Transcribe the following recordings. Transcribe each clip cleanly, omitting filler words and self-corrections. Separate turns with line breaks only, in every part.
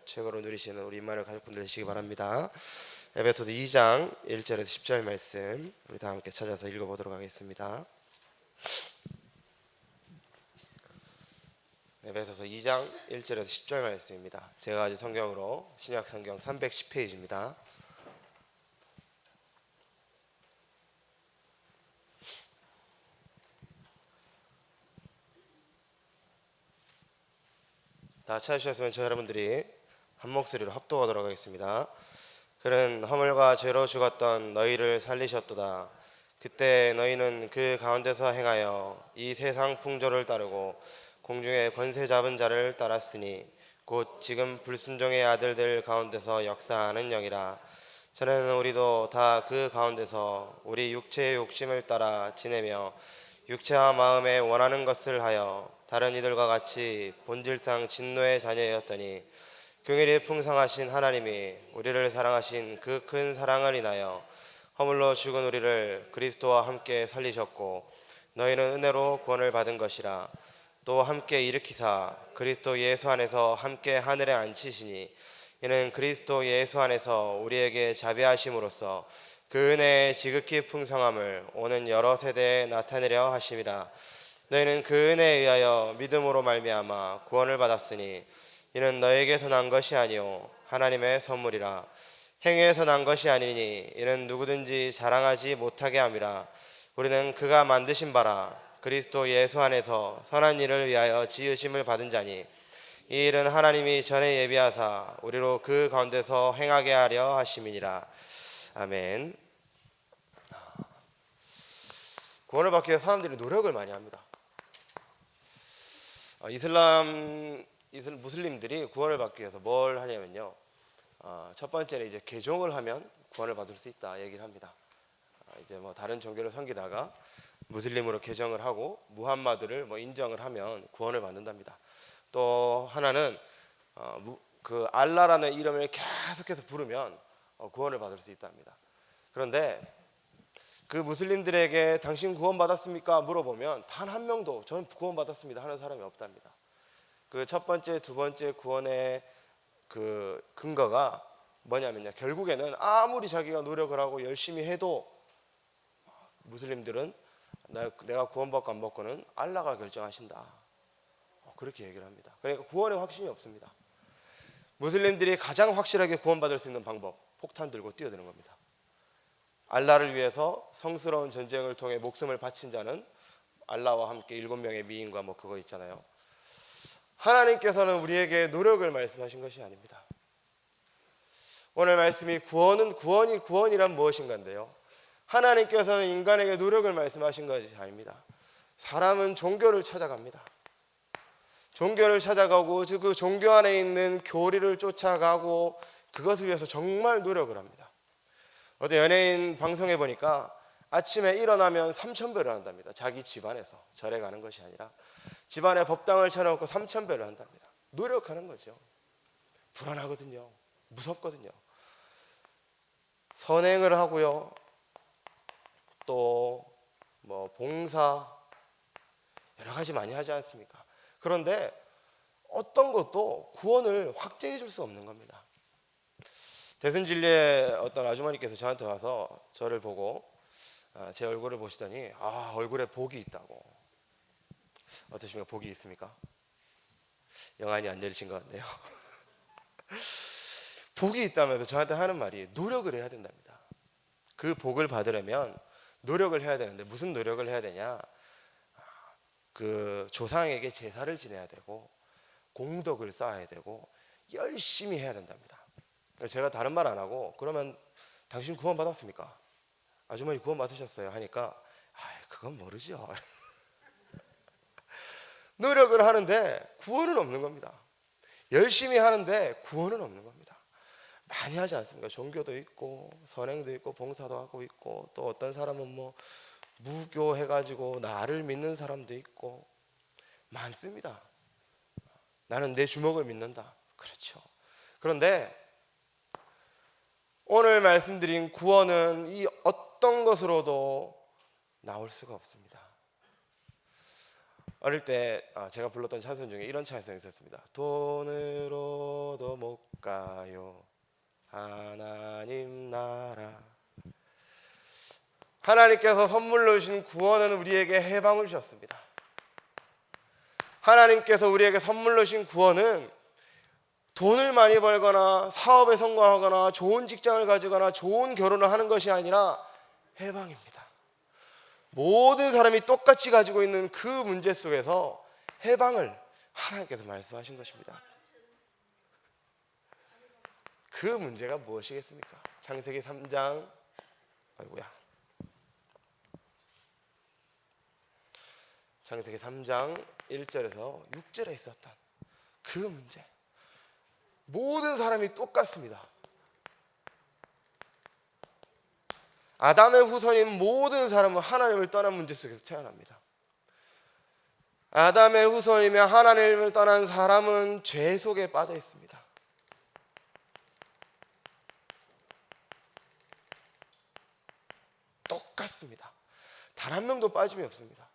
최고로 누리시는 우리 임마누엘 가족분들 되시기 바랍니다. 에베소서 2장 1절에서 10절 말씀 우리 다 함께 찾아서 읽어보도록 하겠습니다. 에베소서 2장 1절에서 10절 말씀입니다. 제가 가진 성경으로 신약 성경 310페이지입니다. 다 찾으셨으면 저 여러분들이 한 목소리로 합독하도록 하겠습니다. 그는 허물과 죄로 죽었던 너희를 살리셨도다. 그때 너희는 그 가운데서 행하여 이 세상 풍조를 따르고 공중의 권세 잡은 자를 따랐으니 곧 지금 불순종의 아들들 가운데서 역사하는 영이라. 전에는 우리도 다 그 가운데서 우리 육체의 욕심을 따라 지내며 육체와 마음에 원하는 것을 하여 다른 이들과 같이 본질상 진노의 자녀였더니 긍휼이 풍성하신 하나님이 우리를 사랑하신 그 큰 사랑을 인하여 허물로 죽은 우리를 그리스도와 함께 살리셨고 너희는 은혜로 구원을 받은 것이라. 또 함께 일으키사 그리스도 예수 안에서 함께 하늘에 앉히시니 이는 그리스도 예수 안에서 우리에게 자비하심으로써 그 은혜의 지극히 풍성함을 오는 여러 세대에 나타내려 하심이라. 너희는 그 은혜에 의하여 믿음으로 말미암아 구원을 받았으니 이는 너에게서 난 것이 아니요 하나님의 선물이라. 행위에서 난 것이 아니니 이는 누구든지 자랑하지 못하게 함이라. 우리는 그가 만드신 바라 그리스도 예수 안에서 선한 일을 위하여 지으심을 받은 자니 이 일은 하나님이 전에 예비하사 우리로 그 가운데서 행하게 하려 하심이니라. 아멘. 구원을 받기 위해 사람들이 노력을 많이 합니다. 무슬림들이 구원을 받기 위해서 뭘 하냐면요, 첫 번째는 이제 개종을 하면 구원을 받을 수 있다 얘기를 합니다. 이제 뭐 다른 종교를 섬기다가 무슬림으로 개종을 하고 무함마드를 뭐 인정을 하면 구원을 받는답니다. 또 하나는 그 알라라는 이름을 계속해서 부르면 구원을 받을 수 있답니다. 그런데 그 무슬림들에게 당신 구원 받았습니까? 물어보면 단 한 명도 저는 구원 받았습니다 하는 사람이 없답니다. 그 첫 번째, 두 번째 구원의 그 근거가 뭐냐면요, 결국에는 아무리 자기가 노력을 하고 열심히 해도 무슬림들은 내가 구원받고 안 받고는 알라가 결정하신다, 그렇게 얘기를 합니다. 그러니까 구원의 확신이 없습니다. 무슬림들이 가장 확실하게 구원받을 수 있는 방법, 폭탄 들고 뛰어드는 겁니다. 알라를 위해서 성스러운 전쟁을 통해 목숨을 바친 자는 알라와 함께 7명의 미인과 뭐 그거 있잖아요. 하나님께서는 우리에게 노력을 말씀하신 것이 아닙니다. 오늘 말씀이 구원이란 무엇인가인데요, 하나님께서는 인간에게 노력을 말씀하신 것이 아닙니다. 사람은 종교를 찾아갑니다. 종교를 찾아가고 그 종교 안에 있는 교리를 쫓아가고 그것을 위해서 정말 노력을 합니다. 어제 연예인 방송에 보니까 아침에 일어나면 3,000배를 한답니다. 자기 집안에서 절에 가는 것이 아니라 집안에 법당을 차려놓고 3,000배를 한답니다. 노력하는 거죠. 불안하거든요. 무섭거든요. 선행을 하고요, 또 뭐 봉사 여러 가지 많이 하지 않습니까? 그런데 어떤 것도 구원을 확증해 줄 수 없는 겁니다. 대승진리의 어떤 아주머니께서 저한테 와서 저를 보고 제 얼굴을 보시더니 얼굴에 복이 있다고. 어떠십니까? 복이 있습니까? 영안이 안 열리신 것 같네요. 복이 있다면서 저한테 하는 말이 노력을 해야 된답니다. 그 복을 받으려면 노력을 해야 되는데 무슨 노력을 해야 되냐? 그 조상에게 제사를 지내야 되고 공덕을 쌓아야 되고 열심히 해야 된답니다. 제가 다른 말 안 하고 그러면 당신 구원 받았습니까? 아주머니 구원 받으셨어요? 하니까 그건 모르죠. 노력을 하는데 구원은 없는 겁니다. 열심히 하는데 구원은 없는 겁니다. 많이 하지 않습니까? 종교도 있고 선행도 있고 봉사도 하고 있고, 또 어떤 사람은 뭐 무교해가지고 나를 믿는 사람도 있고 많습니다. 나는 내 주먹을 믿는다. 그렇죠. 그런데 오늘 말씀드린 구원은 이 어떤 것으로도 나올 수가 없습니다. 어릴 때 제가 불렀던 찬송 중에 이런 찬송이 있었습니다. 돈으로도 못 있을까요? 하나님 나라. 하나님께서 선물로 주신 구원은 우리에게 해방을 주셨습니다. 하나님께서 우리에게 선물로 주신 구원은 돈을 많이 벌거나 사업에 성공하거나 좋은 직장을 가지거나 좋은 결혼을 하는 것이 아니라 해방입니다. 모든 사람이 똑같이 가지고 있는 그 문제 속에서 해방을 하나님께서 말씀하신 것입니다. 그 문제가 무엇이겠습니까? 창세기 3장 창세기 3장 1절에서 6절에 있었던 그 문제. 모든 사람이 똑같습니다. 아담의 후손인 모든 사람은 하나님을 떠난 문제 속에서 태어납니다. 아담의 후손이며 하나님을 떠난 사람은 죄 속에 빠져 있습니다. 똑같습니다. 단 한 명도 빠짐이 없습니다.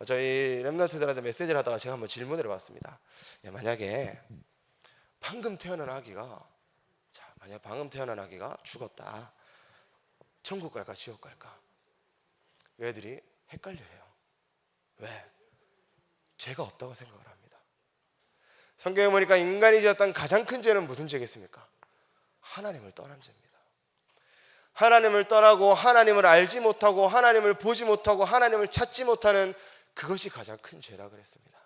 저희 렘넌트들한테 메시지를 하다가 제가 한번 질문을 해봤습니다. 만약에 방금 태어난 아기가 죽었다. 천국 갈까 지옥 갈까? 애들이 헷갈려해요. 왜? 죄가 없다고 생각을 합니다. 성경에 보니까 인간이 지었던 가장 큰 죄는 무슨 죄겠습니까? 하나님을 떠난 죄입니다. 하나님을 떠나고 하나님을 알지 못하고 하나님을 보지 못하고 하나님을 찾지 못하는 그것이 가장 큰 죄라 그랬습니다.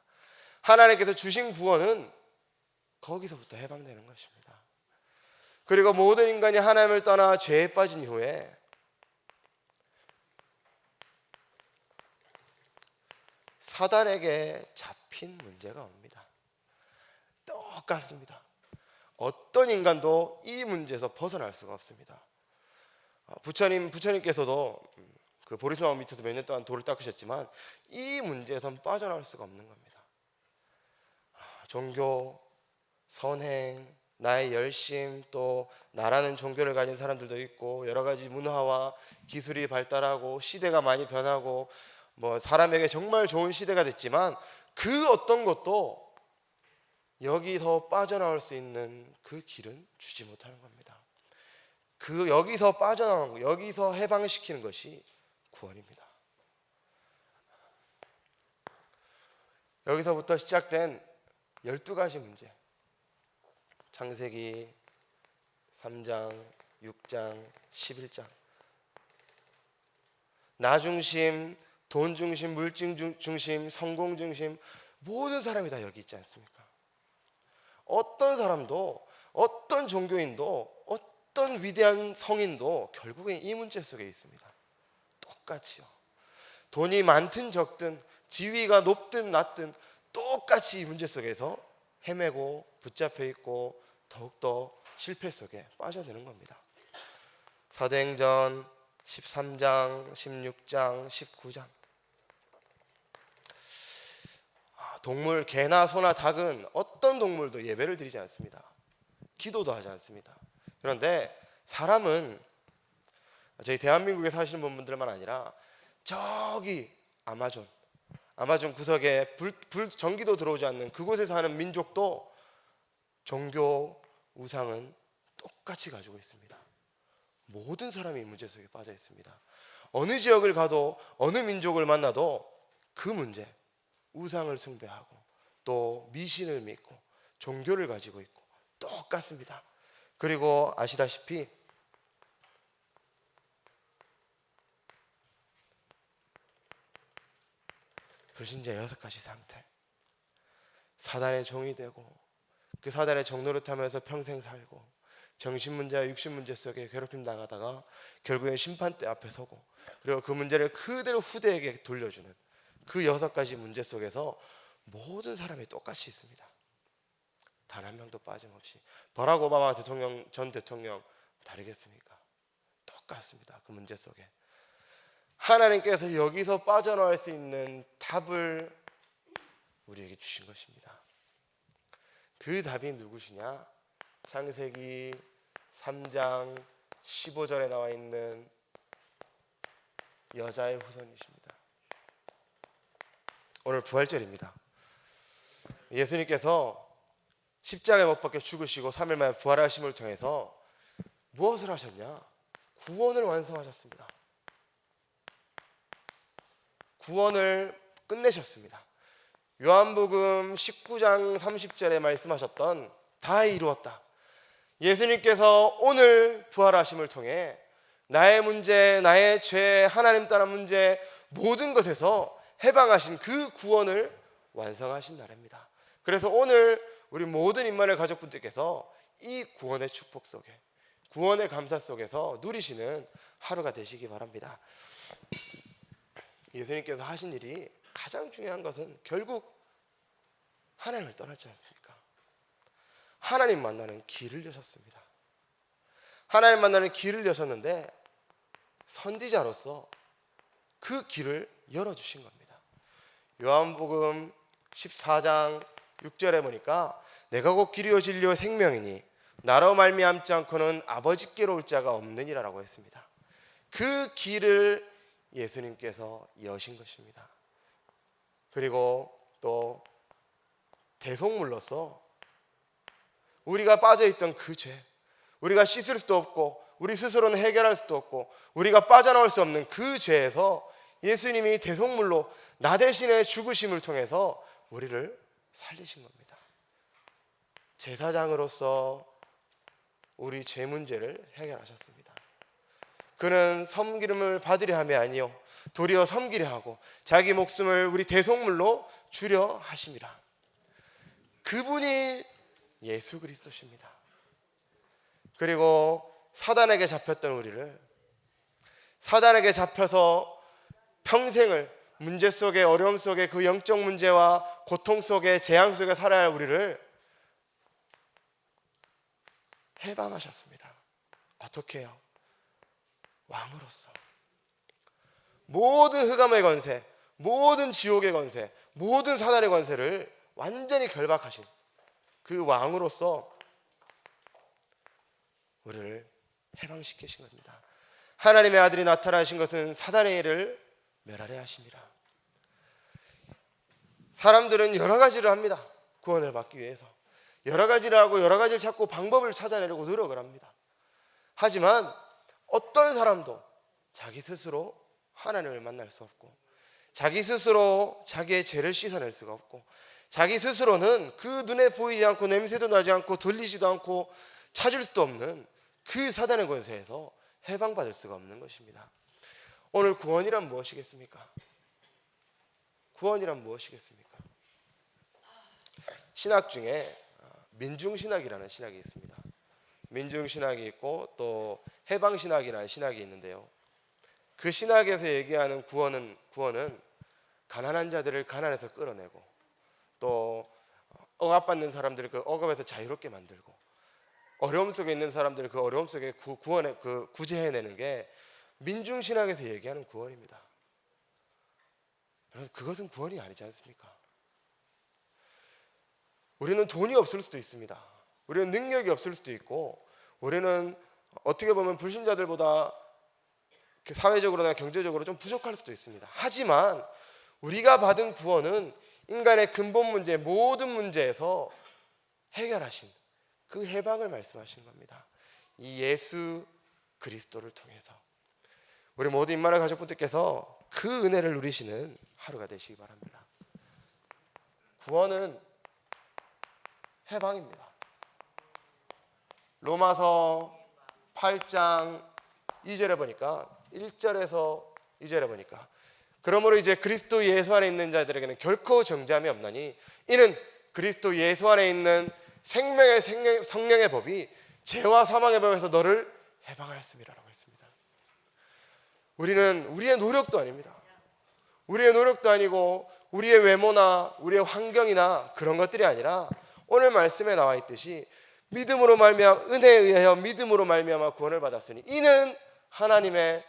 하나님께서 주신 구원은 거기서부터 해방되는 것입니다. 그리고 모든 인간이 하나님을 떠나 죄에 빠진 이후에 사단에게 잡힌 문제가 옵니다. 똑같습니다. 어떤 인간도 이 문제에서 벗어날 수가 없습니다. 부처님께서도 그 보리수나무 밑에서 몇 년 동안 돌을 닦으셨지만 이 문제에선 빠져나올 수가 없는 겁니다. 종교, 선행, 나의 열심, 또 나라는 종교를 가진 사람들도 있고 여러 가지 문화와 기술이 발달하고 시대가 많이 변하고 사람에게 정말 좋은 시대가 됐지만 그 어떤 것도 여기서 빠져나올 수 있는 그 길은 주지 못하는 겁니다. 여기서 빠져나오는 거, 여기서 해방시키는 것이 구원입니다. 여기서부터 시작된 12가지 문제. 창세기 3장, 6장, 11장. 나 중심, 돈 중심, 물질 중심, 성공 중심, 모든 사람이 다 여기 있지 않습니까? 어떤 사람도, 어떤 종교인도, 어떤 위대한 성인도 결국엔 이 문제 속에 있습니다. 똑같이요. 돈이 많든 적든, 지위가 높든 낮든 똑같이 이 문제 속에서 헤매고 붙잡혀 있고 더욱더 실패 속에 빠져드는 겁니다. 사도행전 13장, 16장, 19장. 동물, 개나 소나 닭은 어떤 동물도 예배를 드리지 않습니다. 기도도 하지 않습니다. 그런데 사람은 저희 대한민국에 사시는 분들만 아니라 저기 아마존 구석에 전기도 들어오지 않는 그곳에 사는 민족도 종교, 우상은 똑같이 가지고 있습니다. 모든 사람이 이 문제 속에 빠져 있습니다. 어느 지역을 가도 어느 민족을 만나도 그 문제, 우상을 숭배하고 또 미신을 믿고 종교를 가지고 있고 똑같습니다. 그리고 아시다시피 불신자 6가지 상태. 사단의 종이 되고 그 사단의 종노릇하면서 평생 살고 정신문제와 육신문제 속에 괴롭힘 당하다가 결국엔 심판대 앞에 서고 그리고 그 문제를 그대로 후대에게 돌려주는 그 6가지 문제 속에서 모든 사람이 똑같이 있습니다. 단 한 명도 빠짐없이. 버락 오바마 전 대통령 다르겠습니까? 똑같습니다. 그 문제 속에 하나님께서 여기서 빠져나올 수 있는 답을 우리에게 주신 것입니다. 그 답이 누구시냐? 창세기 3장 15절에 나와 있는 여자의 후손이십니다. 오늘 부활절입니다. 예수님께서 십자가에 못 박혀 죽으시고 3일 만에 부활하심을 통해서 무엇을 하셨냐? 구원을 완성하셨습니다. 구원을 끝내셨습니다. 요한복음 19장 30절에 말씀하셨던 다 이루었다. 예수님께서 오늘 부활하심을 통해 나의 문제, 나의 죄, 하나님 따라 문제 모든 것에서 해방하신 그 구원을 완성하신 날입니다. 그래서 오늘 우리 모든 임마누엘 가족분들께서 이 구원의 축복 속에, 구원의 감사 속에서 누리시는 하루가 되시기 바랍니다. 예수님께서 하신 일이 가장 중요한 것은 결국 하나님을 떠났지 않습니까? 하나님 만나는 길을 여셨습니다. 하나님 만나는 길을 여셨는데 선지자로서 그 길을 열어주신 겁니다. 요한복음 14장 6절에 보니까 내가 곧 길이요 진리요 생명이니 나로 말미암지 않고는 아버지께로 올 자가 없느니라라고 했습니다. 그 길을 예수님께서 여신 것입니다. 그리고 또 대속물로서 우리가 빠져있던 그 죄, 우리가 씻을 수도 없고 우리 스스로는 해결할 수도 없고 우리가 빠져나올 수 없는 그 죄에서 예수님이 대속물로 나 대신에 죽으심을 통해서 우리를 살리신 겁니다. 제사장으로서 우리 죄 문제를 해결하셨습니다. 그는 섬기름을 받으려 함이 아니요 도리어 섬기려 하고 자기 목숨을 우리 대속물로 주려 하심이라. 그분이 예수 그리스도십니다. 그리고 사단에게 잡혔던 우리를, 사단에게 잡혀서 평생을 문제 속에, 어려움 속에, 그 영적 문제와 고통 속에, 재앙 속에 살아야 할 우리를 해방하셨습니다. 어떻게 해요? 왕으로서 모든 흑암의 권세, 모든 지옥의 권세, 모든 사단의 권세를 완전히 결박하신 그 왕으로서 우리를 해방시키신 겁니다. 하나님의 아들이 나타나신 것은 사단의 일을 멸하려 하심이라. 사람들은 여러 가지를 합니다. 구원을 받기 위해서 여러 가지를 하고 여러 가지를 찾고 방법을 찾아내려고 노력을 합니다. 하지만 어떤 사람도 자기 스스로 하나님을 만날 수 없고 자기 스스로 자기의 죄를 씻어낼 수가 없고 자기 스스로는 그 눈에 보이지 않고 냄새도 나지 않고 들리지도 않고 찾을 수도 없는 그 사단의 권세에서 해방받을 수가 없는 것입니다. 오늘 구원이란 무엇이겠습니까? 구원이란 무엇이겠습니까? 신학 중에 민중신학이라는 신학이 있습니다. 민중신학이 있고 또 해방신학이라는 신학이 있는데요. 그 신학에서 얘기하는 구원은 가난한 자들을 가난에서 끌어내고 또 억압받는 사람들을 그 억압에서 자유롭게 만들고 어려움 속에 있는 사람들을 그 어려움 속에 구제해내는 게 민중신학에서 얘기하는 구원입니다. 그것은 구원이 아니지 않습니까? 우리는 돈이 없을 수도 있습니다. 우리는 능력이 없을 수도 있고 우리는 어떻게 보면 불신자들보다 사회적으로나 경제적으로 좀 부족할 수도 있습니다. 하지만 우리가 받은 구원은 인간의 근본 문제, 모든 문제에서 해결하신 그 해방을 말씀하신 겁니다. 이 예수 그리스도를 통해서 우리 모든 임마누엘 가족분들께서 그 은혜를 누리시는 하루가 되시기 바랍니다. 구원은 해방입니다. 로마서 8장 2절에 보니까 1절에서 2절에 보니까 그러므로 이제 그리스도 예수 안에 있는 자들에게는 결코 정죄함이 없나니 이는 그리스도 예수 안에 있는 생명의 성령의 법이 죄와 사망의 법에서 너를 해방하였음이라고 했습니다. 우리는 우리의 노력도 아닙니다. 우리의 노력도 아니고 우리의 외모나 우리의 환경이나 그런 것들이 아니라 오늘 말씀에 나와 있듯이 믿음으로 말미암아 은혜에 의하여 믿음으로 말미암아 구원을 받았으니 이는 하나님의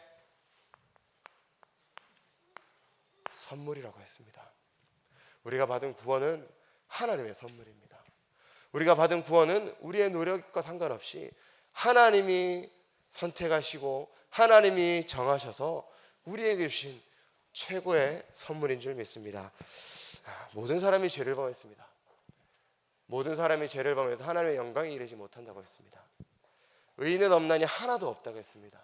선물이라고 했습니다. 우리가 받은 구원은 하나님의 선물입니다. 우리가 받은 구원은 우리의 노력과 상관없이 하나님이 선택하시고 하나님이 정하셔서 우리에게 주신 최고의 선물인 줄 믿습니다. 모든 사람이 죄를 범했습니다. 모든 사람이 죄를 범해서 하나님의 영광에 이르지 못한다고 했습니다. 의인은 없나니 하나도 없다고 했습니다.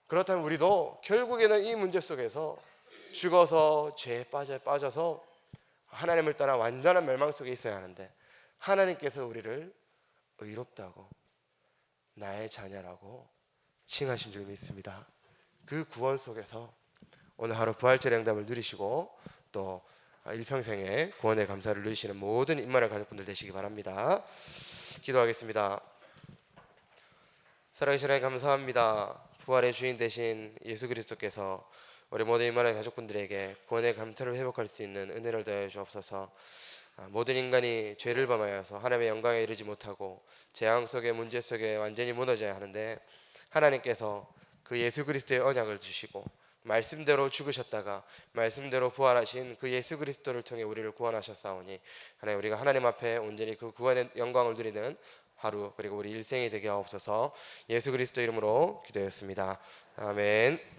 그렇다면 우리도 결국에는 이 문제 속에서 죽어서 죄에 빠져서 하나님을 떠나 완전한 멸망 속에 있어야 하는데, 하나님께서 우리를 의롭다고 나의 자녀라고 칭하신 줄 믿습니다. 그 구원 속에서 오늘 하루 부활절의 응답을 누리시고 또 일평생의 구원의 감사를 누리시는 모든 임마누엘 가족분들 되시기 바랍니다. 기도하겠습니다. 살아계신 하나님 감사합니다. 부활의 주인 되신 예수 그리스도께서 우리 모든 임마누엘 가족분들에게 구원의 감사를 회복할 수 있는 은혜를 더해 주옵소서. 모든 인간이 죄를 범하여서 하나님의 영광에 이르지 못하고 재앙 속에 문제 속에 완전히 무너져야 하는데, 하나님께서 그 예수 그리스도의 언약을 주시고 말씀대로 죽으셨다가 말씀대로 부활하신 그 예수 그리스도를 통해 우리를 구원하셨사오니, 하나님 우리가 하나님 앞에 온전히 그 구원의 영광을 누리는 하루 그리고 우리 일생이 되게 하옵소서. 예수 그리스도 이름으로 기도했습니다. 아멘.